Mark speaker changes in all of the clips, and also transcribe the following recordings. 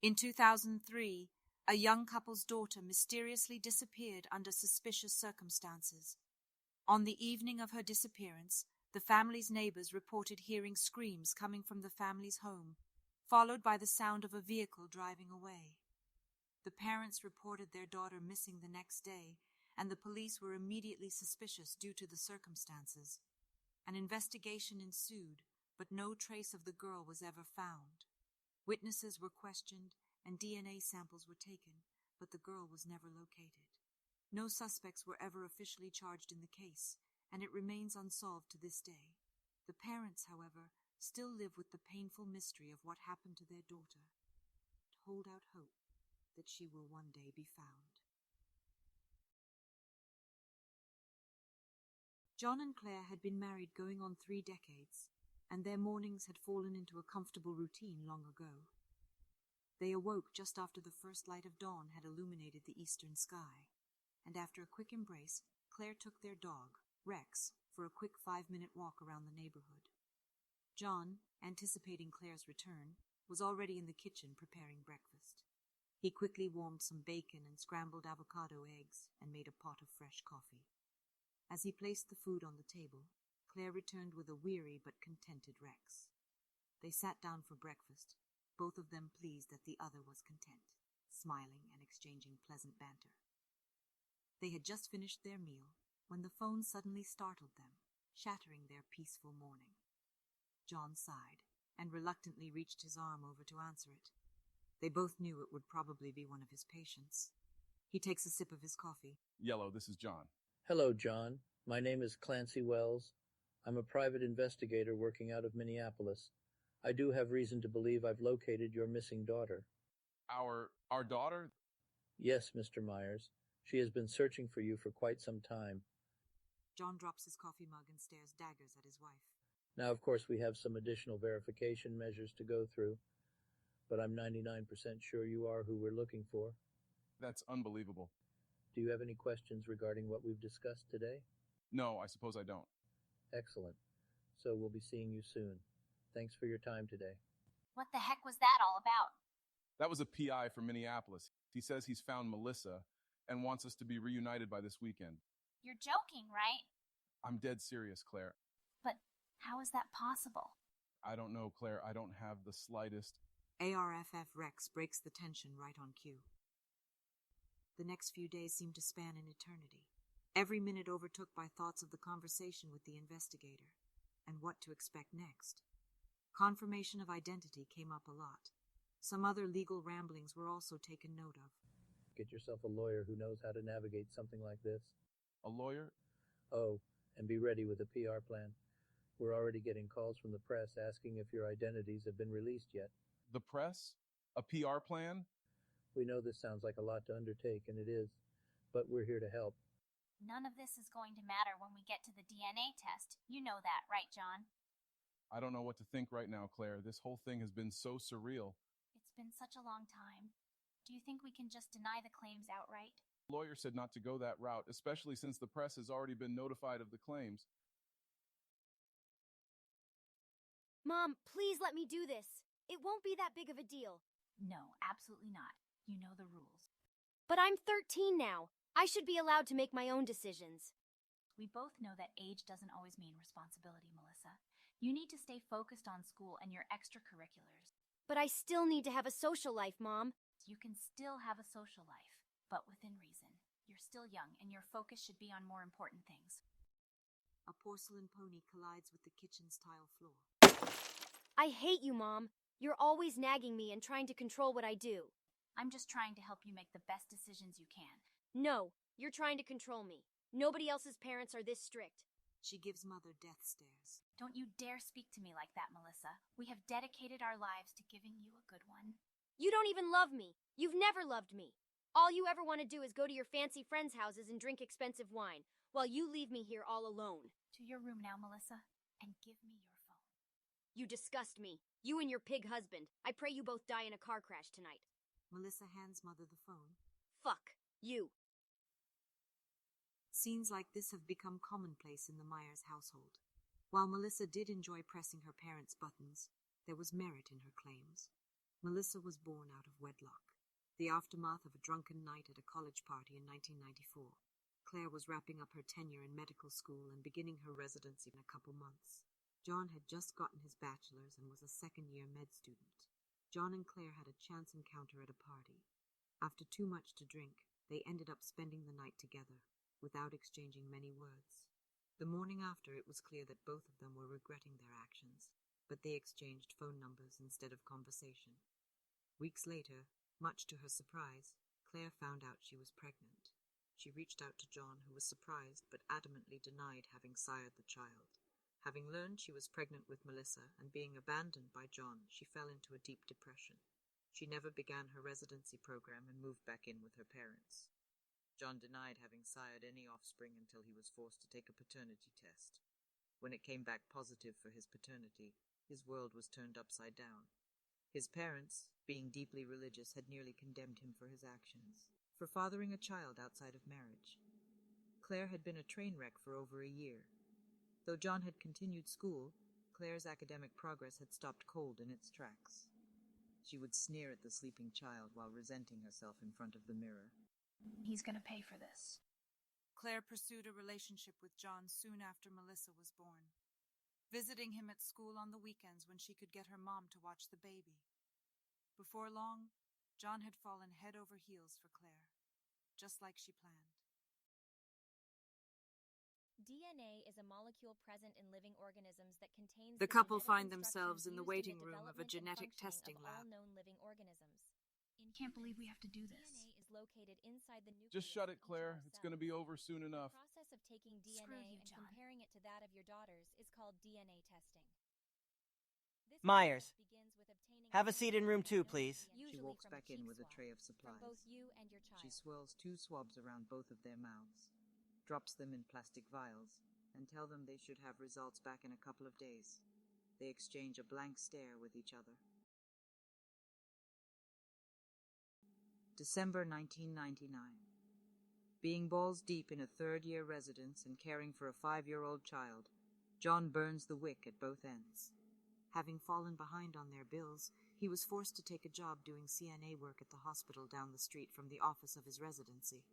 Speaker 1: In 2003, a young couple's daughter mysteriously disappeared under suspicious circumstances. On the evening of her disappearance, the family's neighbors reported hearing screams coming from the family's home, followed by the sound of a vehicle driving away. The parents reported their daughter missing the next day, and the police were immediately suspicious due to the circumstances. An investigation ensued, but no trace of the girl was ever found. Witnesses were questioned, and DNA samples were taken, but the girl was never located. No suspects were ever officially charged in the case, and it remains unsolved to this day. The parents, however, still live with the painful mystery of what happened to their daughter, and hold out hope that she will one day be found. John and Claire had been married going on 3 decades, and their mornings had fallen into a comfortable routine long ago. They awoke just after the first light of dawn had illuminated the eastern sky, and after a quick embrace, Claire took their dog, Rex, for a quick 5-minute walk around the neighborhood. John, anticipating Claire's return, was already in the kitchen preparing breakfast. He quickly warmed some bacon and scrambled avocado eggs and made a pot of fresh coffee. As he placed the food on the table, Claire returned with a weary but contented Rex. They sat down for breakfast, both of them pleased that the other was content, smiling and exchanging pleasant banter. They had just finished their meal when the phone suddenly startled them, shattering their peaceful morning. John sighed and reluctantly reached his arm over to answer it. They both knew it would probably be one of his patients. He takes a sip of his coffee.
Speaker 2: Yellow, this is John.
Speaker 3: Hello, John. My name is Clancy Wells. I'm a private investigator working out of Minneapolis. I do have reason to believe I've located your missing daughter.
Speaker 2: Our daughter?
Speaker 3: Yes, Mr. Myers. She has been searching for you for quite some time.
Speaker 1: John drops his coffee mug and stares daggers at his wife.
Speaker 3: Now, of course, we have some additional verification measures to go through, but I'm 99% sure you are who we're looking for.
Speaker 2: That's unbelievable.
Speaker 3: Do you have any questions regarding what we've discussed today?
Speaker 2: No, I suppose I don't.
Speaker 3: Excellent. So we'll be seeing you soon. Thanks for your time today.
Speaker 4: What the heck was that all about?
Speaker 2: That was a PI from Minneapolis. He says he's found Melissa and wants us to be reunited by this weekend.
Speaker 4: You're joking, right?
Speaker 2: I'm dead serious, Claire.
Speaker 4: But how is that possible?
Speaker 2: I don't know, Claire. I don't have the slightest...
Speaker 1: ARFF Rex breaks the tension right on cue. The next few days seemed to span an eternity, every minute overtook by thoughts of the conversation with the investigator and what to expect next. Confirmation of identity came up a lot. Some other legal ramblings were also taken note of.
Speaker 3: Get yourself a lawyer who knows how to navigate something like this.
Speaker 2: A lawyer?
Speaker 3: Oh, and be ready with a PR plan. We're already getting calls from the press asking if your identities have been released yet.
Speaker 2: The press? A PR plan?
Speaker 3: We know this sounds like a lot to undertake, and it is, but we're here to help.
Speaker 4: None of this is going to matter when we get to the DNA test. You know that, right, John?
Speaker 2: I don't know what to think right now, Claire. This whole thing has been so surreal.
Speaker 4: It's been such a long time. Do you think we can just deny the claims outright?
Speaker 2: The lawyer said not to go that route, especially since the press has already been notified of the claims.
Speaker 5: Mom, please let me do this. It won't be that big of a deal.
Speaker 4: No, absolutely not. You know the rules.
Speaker 5: But I'm 13 now. I should be allowed to make my own decisions.
Speaker 4: We both know that age doesn't always mean responsibility, Melissa. You need to stay focused on school and your extracurriculars.
Speaker 5: But I still need to have a social life, Mom.
Speaker 4: You can still have a social life, but within reason. You're still young, and your focus should be on more important things.
Speaker 1: A porcelain pony collides with the kitchen's tile floor.
Speaker 5: I hate you, Mom. You're always nagging me and trying to control what I do.
Speaker 4: I'm just trying to help you make the best decisions you can.
Speaker 5: No, you're trying to control me. Nobody else's parents are this strict.
Speaker 1: She gives Mother death stares.
Speaker 4: Don't you dare speak to me like that, Melissa. We have dedicated our lives to giving you a good one.
Speaker 5: You don't even love me. You've never loved me. All you ever want to do is go to your fancy friends' houses and drink expensive wine, while you leave me here all alone.
Speaker 4: To your room now, Melissa, and give me your phone.
Speaker 5: You disgust me. You and your pig husband. I pray you both die in a car crash tonight.
Speaker 1: Melissa hands Mother the phone.
Speaker 5: Fuck you.
Speaker 1: Scenes like this have become commonplace in the Myers household. While Melissa did enjoy pressing her parents' buttons, there was merit in her claims. Melissa was born out of wedlock, the aftermath of a drunken night at a college party in 1994. Claire was wrapping up her tenure in medical school and beginning her residency in a couple months. John had just gotten his bachelor's and was a second-year med student. John and Claire had a chance encounter at a party. After too much to drink, they ended up spending the night together, without exchanging many words. The morning after, it was clear that both of them were regretting their actions, but they exchanged phone numbers instead of conversation. Weeks later, much to her surprise, Claire found out she was pregnant. She reached out to John, who was surprised but adamantly denied having sired the child. Having learned she was pregnant with Melissa and being abandoned by John, she fell into a deep depression. She never began her residency program and moved back in with her parents. John denied having sired any offspring until he was forced to take a paternity test. When it came back positive for his paternity, his world was turned upside down. His parents, being deeply religious, had nearly condemned him for his actions, for fathering a child outside of marriage. Claire had been a train wreck for over a year. Though John had continued school, Claire's academic progress had stopped cold in its tracks. She would sneer at the sleeping child while resenting herself in front of the mirror.
Speaker 4: He's gonna pay for this.
Speaker 6: Claire pursued a relationship with John soon after Melissa was born, visiting him at school on the weekends when she could get her mom to watch the baby. Before long, John had fallen head over heels for Claire, just like she planned.
Speaker 5: DNA is a molecule present in living organisms that contains
Speaker 1: The couple
Speaker 5: genetic
Speaker 1: find
Speaker 5: instructions
Speaker 1: themselves in the
Speaker 5: used
Speaker 1: waiting room of a
Speaker 5: development and
Speaker 1: genetic
Speaker 5: functioning
Speaker 1: testing
Speaker 5: of
Speaker 1: lab.
Speaker 5: all known living organisms.
Speaker 4: Can't believe we have to do this.
Speaker 5: DNA is located inside the nucleus.
Speaker 2: Just shut it,
Speaker 5: of each of
Speaker 2: Claire.
Speaker 5: our
Speaker 2: It's going to be
Speaker 5: cells.
Speaker 2: over soon
Speaker 5: The
Speaker 2: enough.
Speaker 5: process of taking DNA
Speaker 4: Screw you,
Speaker 5: and
Speaker 4: John.
Speaker 5: comparing it to that of your daughters is called DNA testing. This
Speaker 7: Myers,
Speaker 5: process begins with obtaining
Speaker 7: have a seat in room 2,
Speaker 5: DNA,
Speaker 7: please.
Speaker 1: She
Speaker 5: usually
Speaker 1: walks
Speaker 5: from
Speaker 1: back in
Speaker 5: cheek
Speaker 1: with a
Speaker 5: swab,
Speaker 1: tray of
Speaker 5: from
Speaker 1: supplies.
Speaker 5: both you and your child.
Speaker 1: She swirls 2 swabs around both of their mouths, drops them in plastic vials, and tell them they should have results back in a couple of days. They exchange a blank stare with each other. December 1999. Being balls deep in a third-year residence and caring for a 5-year-old child, John burns the wick at both ends. Having fallen behind on their bills, he was forced to take a job doing CNA work at the hospital down the street from the office of his residency.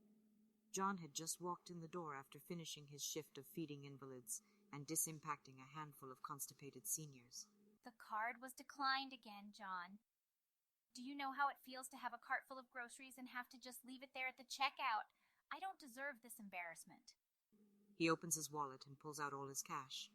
Speaker 1: John had just walked in the door after finishing his shift of feeding invalids and disimpacting a handful of constipated seniors.
Speaker 4: The card was declined again, John. Do you know how it feels to have a cart full of groceries and have to just leave it there at the checkout? I don't deserve this embarrassment.
Speaker 1: He opens his wallet and pulls out all his cash.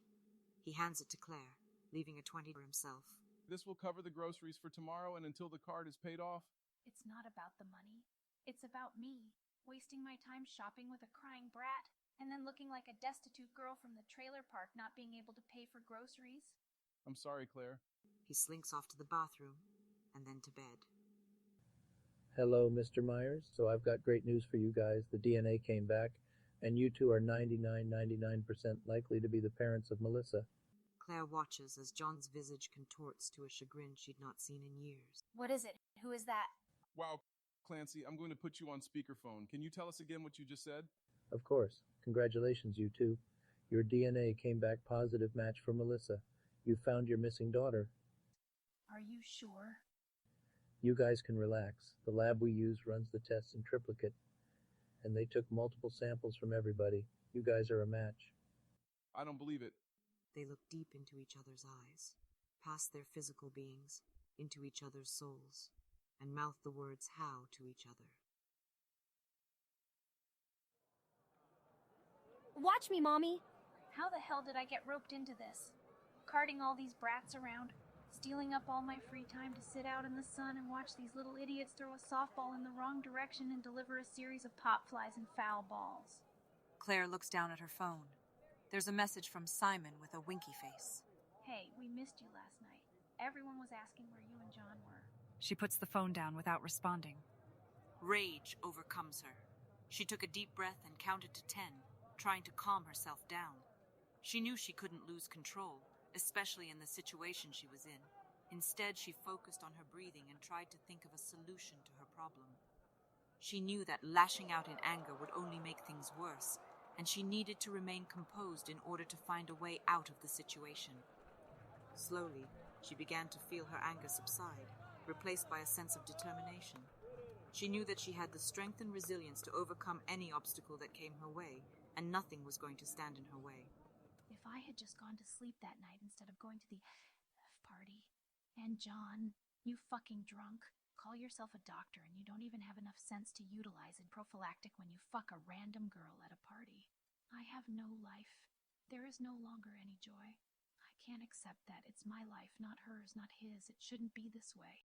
Speaker 1: He hands it to Claire, leaving a 20 for himself.
Speaker 2: This will cover the groceries for tomorrow and until the card is paid off.
Speaker 4: It's not about the money. It's about me, wasting my time shopping with a crying brat, and then looking like a destitute girl from the trailer park not being able to pay for groceries.
Speaker 2: I'm sorry, Claire.
Speaker 1: He slinks off to the bathroom, and then to bed.
Speaker 3: Hello, Mr. Myers. So I've got great news for you guys. The DNA came back, and you two are 99% likely to be the parents of Melissa.
Speaker 1: Claire watches as John's visage contorts to a chagrin she'd not seen in years.
Speaker 4: What is it? Who is that?
Speaker 2: Wow, Clancy, I'm going to put you on speakerphone. Can you tell us again what you just said?
Speaker 3: Of course. Congratulations, you two. Your DNA came back positive match for Melissa. You found your missing daughter.
Speaker 4: Are you sure?
Speaker 3: You guys can relax. The lab we use runs the tests in triplicate, and they took multiple samples from everybody. You guys are a match.
Speaker 2: I don't believe it.
Speaker 1: They look deep into each other's eyes, past their physical beings, into each other's souls, and mouth the words how to each other.
Speaker 5: Watch me, Mommy!
Speaker 4: How the hell did I get roped into this? Carting all these brats around, stealing up all my free time to sit out in the sun and watch these little idiots throw a softball in the wrong direction and deliver a series of pop flies and foul balls.
Speaker 6: Claire looks down at her phone. There's a message from Simon with a winky face.
Speaker 4: Hey, we missed you last night. Everyone was asking where you and John were.
Speaker 6: She puts the phone down without responding.
Speaker 1: Rage overcomes her. She took a deep breath and counted to 10, trying to calm herself down. She knew she couldn't lose control, especially in the situation she was in. Instead, she focused on her breathing and tried to think of a solution to her problem. She knew that lashing out in anger would only make things worse, and she needed to remain composed in order to find a way out of the situation. Slowly, she began to feel her anger subside, replaced by a sense of determination. She knew that she had the strength and resilience to overcome any obstacle that came her way, and nothing was going to stand in her way.
Speaker 4: If I had just gone to sleep that night instead of going to the party. And John, you fucking drunk. Call yourself a doctor and you don't even have enough sense to utilize in prophylactic when you fuck a random girl at a party. I have no life. There is no longer any joy. I can't accept that. It's my life, not hers, not his. It shouldn't be this way.